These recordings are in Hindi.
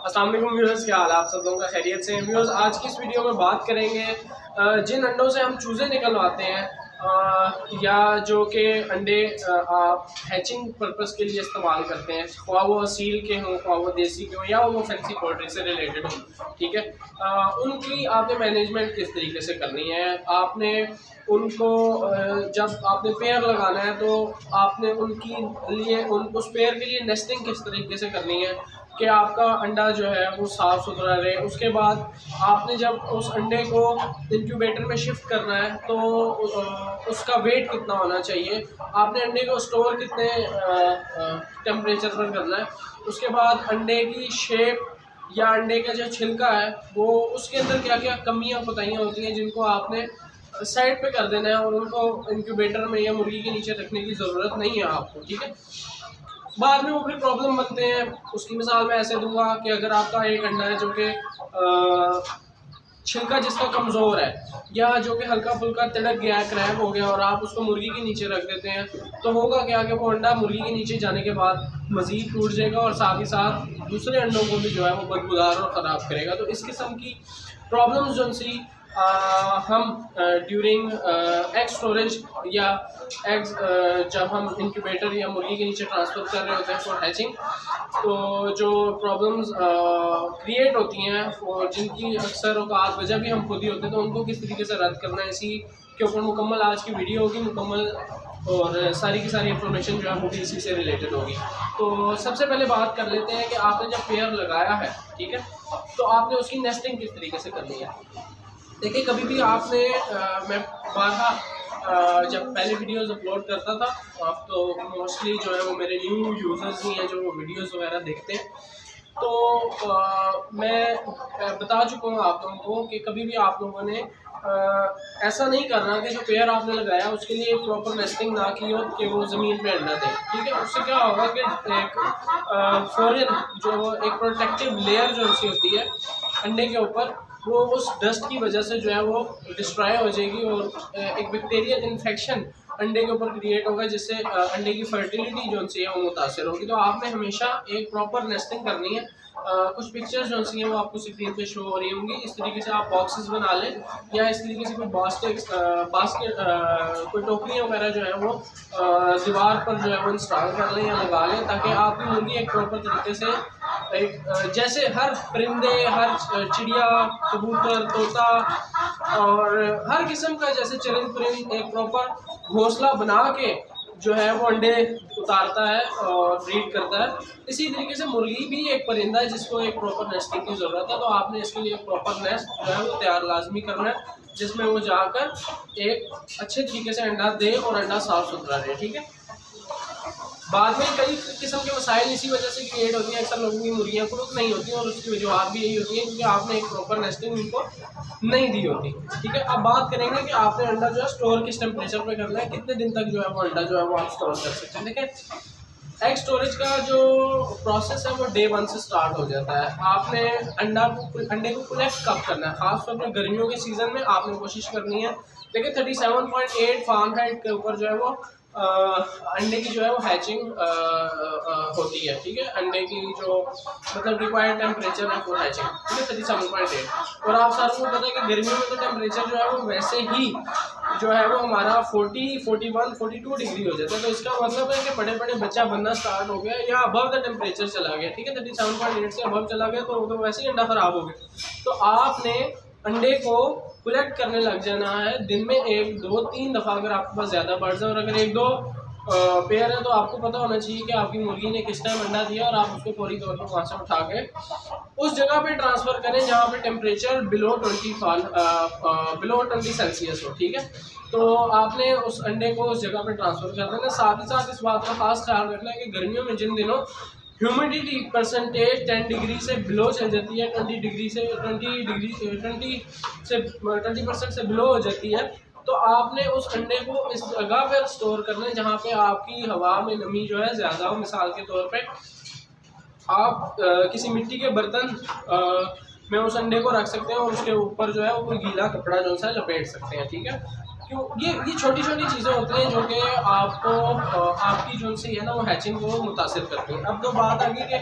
अस्सलाम वालेकुम व्यूअर्स, क्या हाल है आप सब लोगों का? खैरियत से हैं व्यूअर्स। आज की इस वीडियो में बात करेंगे जिन अंडों से हम चूज़े निकलवाते हैं या जो कि अंडे आप हैचिंग पर्पस के लिए इस्तेमाल करते हैं, ख्वाह वो सील के हों, ख्वाह वो देसी के हों या वो फैंसी पोल्ट्री से रिलेटेड हों, ठीक है। उनकी आपने मैनेजमेंट किस तरीके से करनी है। आपने उनको जब आपने पेयर लगाना है तो आपने उनकी लिए उस पेयर के लिए नेस्टिंग किस तरीके से करनी है कि आपका अंडा जो है वो साफ़ सुथरा रहे। उसके बाद आपने जब उस अंडे को इंक्यूबेटर में शिफ्ट करना है तो उसका वेट कितना होना चाहिए, आपने अंडे को स्टोर कितने टेम्परेचर पर करना है। उसके बाद अंडे की शेप या अंडे का जो छिलका है वो उसके अंदर क्या क्या कमियां कोताहियां होती हैं जिनको आपने साइड पे कर देना है और उनको इंक्यूबेटर में या मुर्गी के नीचे रखने की ज़रूरत नहीं है आपको, ठीक है। बाद में वो फिर प्रॉब्लम बनते हैं। उसकी मिसाल मैं ऐसे दूंगा कि अगर आपका एक अंडा है जो कि छिलका जिसका कमज़ोर है या जो कि हल्का फुल्का तिड़क गया है, क्रैक हो गया और आप उसको मुर्गी के नीचे रख देते हैं तो होगा क्या कि वो अंडा मुर्गी के नीचे जाने के बाद मज़ीद टूट जाएगा और साथ ही साथ दूसरे अंडों को भी जो है वो बदबूदार और ख़राब करेगा। तो इस किस्म की प्रॉब्लम्स जो सी हम ड्यूरिंग एग स्टोरेज या एग्स जब हम इंक्यूबेटर या मुर्गी के नीचे ट्रांसफ़र कर रहे होते हैं फॉर हैचिंग, तो जो प्रॉब्लम्स क्रिएट होती हैं और जिनकी अक्सर औकात वजह भी हम खुद ही होते हैं, तो उनको किस तरीके से रद्द करना है, इसी के ऊपर मुकम्मल आज की वीडियो होगी मुकम्मल, और सारी की सारी इंफॉर्मेशन जो है वो भी इसी से रिलेटेड होगी। तो सबसे पहले बात कर लेते हैं कि आपने जब पेयर लगाया है, ठीक है, तो आपने उसकी नेस्टिंग किस तरीके से करनी है। देखिए, कभी भी आपने मैं बारहा जब पहले वीडियोस अपलोड करता था, आप तो मोस्टली जो है वो मेरे न्यू यूज़र्स ही हैं जो वीडियोस वगैरह देखते हैं, तो मैं बता चुका हूँ आप लोगों को कि कभी भी आप लोगों ने ऐसा नहीं करना कि जो पेयर आपने लगाया उसके लिए प्रॉपर नेस्टिंग ना की हो कि वो ज़मीन पे अंडा दे, ठीक है। उससे क्या होगा कि एक फॉरेन जो एक प्रोटेक्टिव लेयर जो सी होती है अंडे के ऊपर, वो उस डस्ट की वजह से जो है वो डिस्ट्रॉय हो जाएगी और एक बैक्टीरियल इन्फेक्शन अंडे के ऊपर क्रिएट होगा जिससे अंडे की फर्टिलिटी जो सी है वो मुतासर होगी। तो आपने हमेशा एक प्रॉपर नेस्टिंग करनी है। कुछ पिक्चर्स जो सी हैं वो आपको स्क्रीन पे शो हो रही होंगी। इस तरीके से आप बॉक्सेस बना लें या इस तरीके से कोई बास्केट कोई टोकरियाँ वगैरह जो है वो दीवार पर जो है वो इंस्टॉल कर लें या लगा लें, ताकि आपकी मुर्गी एक प्रॉपर तरीके से एक जैसे हर परिंदे, हर चिड़िया, कबूतर, तोता और हर किस्म का जैसे चरिंद परिंद एक प्रॉपर घोंसला बना के जो है वो अंडे उतारता है और ब्रीड करता है, इसी तरीके से मुर्गी भी एक परिंदा है जिसको एक प्रॉपर नेस्टिंग की ज़रूरत है। तो आपने इसके लिए एक प्रॉपर नेस्ट जो है वो तैयार लाजमी करना है जिसमें वो जाकर एक अच्छे तरीके से अंडा दे और अंडा साफ़ सुथरा रहे, ठीक है। बाद में कई किस्म के मसाइल इसी वजह से क्रिएट होती हैं। अक्सर लोगों की मुर्गियाँ कुरुक नहीं होती हैं और उसकी वजूहत भी यही होती है क्योंकि आपने एक प्रॉपर नेस्टिंग उनको नहीं दी होती, ठीक है। अब बात करेंगे कि आपने अंडा जो है स्टोर किस टेम्परेचर पे करना है, कितने दिन तक जो है वो अंडा जो है वो आप स्टोर कर सकते हैं। देखिए, एग स्टोरेज का जो प्रोसेस है वो डे 1 से स्टार्ट हो जाता है। आपने अंडे को कलेक्ट कब करना है, ख़ासतौर पर गर्मियों के सीज़न में आपने कोशिश करनी है। देखिए, 37.8 फ़ारेनहाइट के ऊपर जो है वो अंडे की जो है वो हैचिंग होती है, ठीक है। अंडे की जो मतलब रिक्वायर्ड टेम्परेचर है फॉर हैचिंग, ठीक है, 37.8। और आप सारों को पता है कि गर्मियों में तो टेम्परेचर जो है वो वैसे ही जो है वो हमारा 40, 41, 42 डिग्री हो जाता है। तो इसका मतलब है कि बड़े बड़े बच्चा बनना स्टार्ट हो गया या अबव द टेम्परेचर चला गया, ठीक है, 37.8 से अबव चला गया तो वैसे ही अंडा ख़राब हो गया। तो आपने अंडे को कलेक्ट करने लग जाना है दिन में 1, 2, 3 दफ़ा अगर आपके पास ज़्यादा बर्ड्स हैं, और अगर 1-2 पेयर है तो आपको पता होना चाहिए कि आपकी मुर्गी ने किस टाइम अंडा दिया और आप उसको फौरी तौर पर वहाँ से उठा के उस जगह पे ट्रांसफ़र करें जहाँ पे टेम्परेचर बिलो 20 सेल्सियस हो, ठीक है। तो आपने उस अंडे को उस जगह पे ट्रांसफ़र कर देना। साथ ही साथ इस बात का खास ख्याल रखना है कि गर्मियों में जिन दिनों ह्यूमिडिटी परसेंटेज 10 डिग्री से बिलो चल जाती है, 20% से बिलो हो जाती है, तो आपने उस अंडे को इस जगह पर स्टोर करना है जहाँ पे आपकी हवा में नमी जो है ज़्यादा हो। मिसाल के तौर पे आप किसी मिट्टी के बर्तन में उस अंडे को रख सकते हैं और उसके ऊपर जो है वो कोई गीला कपड़ा जो सा लपेट सकते हैं, ठीक है। क्यों ये छोटी छोटी चीज़ें होती हैं जो कि आपको आपकी जो सी है ना वो हैचिंग को मुतासिर करती हैं। अब तो बात आ गई कि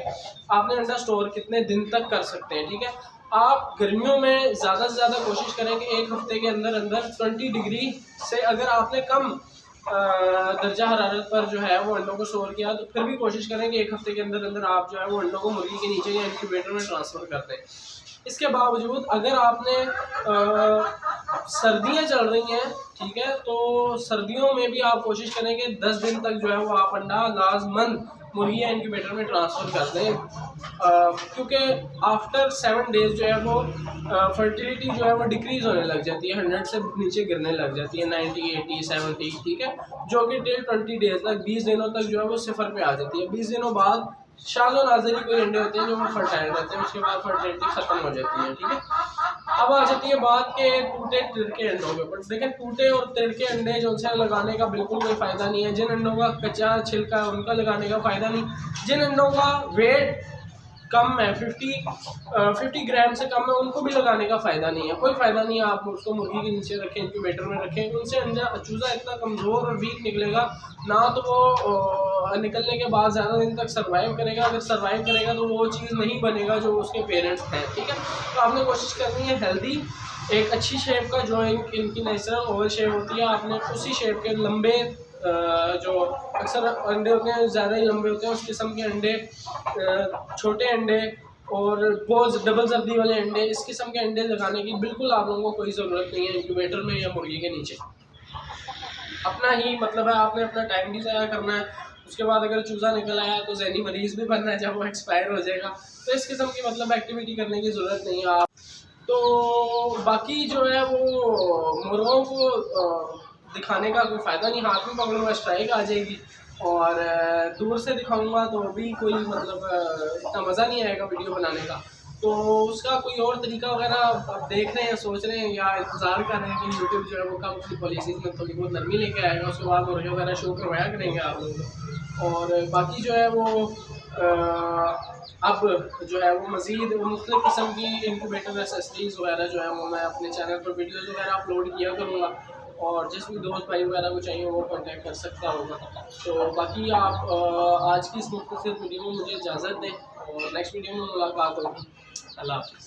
आपने अंडा स्टोर कितने दिन तक कर सकते हैं। ठीक है, आप गर्मियों में ज़्यादा से ज़्यादा कोशिश करें कि एक हफ्ते के अंदर अंदर 20 डिग्री से अगर आपने कम दर्जा हरारत पर जो है वो अंडों को स्टोर किया तो फिर भी कोशिश करें कि एक हफ्ते के अंदर अंदर आप जो है वो अंडों को मुर्गी के नीचे या इंक्यूबेटर में ट्रांसफ़र कर दें। इसके बावजूद अगर आपने सर्दियाँ चल रही हैं, ठीक है, तो सर्दियों में भी आप कोशिश करें कि 10 दिन तक जो है वो आप अंडा लाजमंद मुर्गी या इंक्यूबेटर में ट्रांसफ़र कर दें, क्योंकि आफ्टर 7 डेज़ जो है वो फर्टिलिटी जो है वो डिक्रीज़ होने लग जाती है, 100 से नीचे गिरने लग जाती है, 90, 80, 70, ठीक है, जो कि टिल 20 डेज़ तक 20 दिनों तक जो है वो सिफर पे आ जाती है। 20 दिनों बाद शाज़ो नाज़री कोई अंडे होते हैं जो वो फर्टाइल रहते हैं, उसके बाद फर्टिलिटी ख़त्म हो जाती है। ठीक है, अब आ जाती है बात के टूटे तिड़के अंडों के ऊपर। देखें, टूटे और तिड़के अंडे जो से लगाने का बिल्कुल कोई फ़ायदा नहीं है। जिन अंडों का कच्चा छिलका है उनका लगाने का फ़ायदा नहीं, जिन अंडों का वेट कम है 50 ग्राम से कम है उनको भी लगाने का फ़ायदा नहीं है, कोई फ़ायदा नहीं है। आप उसको मुर्गी के नीचे रखें, इंक्यूबेटर में रखें, उनसे अंडा चूज़ा इतना कमज़ोर और वीक निकलेगा ना, तो वो निकलने के बाद ज़्यादा दिन तक सर्वाइव करेगा। अगर सर्वाइव करेगा तो वो चीज़ नहीं बनेगा जो उसके पेरेंट्स हैं। ठीक है, तो आपने कोशिश करनी है हेल्दी एक अच्छी शेप का, जो इनकी नेचुरल ओवल शेप होती है, आपने उसी शेप के लंबे जो अक्सर अंडे होते हैं ज़्यादा ही लंबे होते हैं उस किस्म के अंडे, छोटे अंडे और बहुत डबल जर्दी वाले अंडे, इस किस्म के अंडे लगाने की बिल्कुल आप लोगों को कोई ज़रूरत नहीं है इंक्यूबेटर में या मुर्गी के नीचे। अपना ही मतलब है, आपने अपना टाइम भी ज़ाया करना है। उसके बाद अगर चूज़ा निकल आया तो ज़हनी मरीज़ भी बनना है जब वो एक्सपायर हो जाएगा, तो इस किस्म की मतलब एक्टिविटी करने की ज़रूरत नहीं है आप। तो बाकी जो है वो मुर्गों को दिखाने का कोई फ़ायदा नहीं, हाथ में पकड़ूंगा स्ट्राइक आ जाएगी, और दूर से दिखाऊंगा तो भी कोई मतलब इतना मज़ा नहीं आएगा वीडियो बनाने का। तो उसका कोई और तरीका वगैरह आप देख रहे हैं, सोच रहे हैं या इंतज़ार कर रहे हैं कि यूट्यूब जो है वो कब अपनी पॉलिसीज़ में थोड़ी बहुत नरमी लेके आएगा, उसके बाद मुर्गे वगैरह शो करवाया करेंगे आप लोगों को। और बाकी जो है वो अब जो है वो मज़ीद मुख्तलिफ़ किस्म की इंक्यूबेटर एसेसरीज़ वगैरह जो है वो मैं अपने चैनल पर वीडियोज़ वगैरह अपलोड किया करूँगा, और जिस भी दोस्त भाई वगैरह को चाहिए वो कांटेक्ट कर सकता होगा। तो बाकी आप आज की इस मुख्तसर वीडियो में मुझे इजाज़त दें, और नेक्स्ट वीडियो में मुलाकात होगी। अल्लाह हाफ़िज़।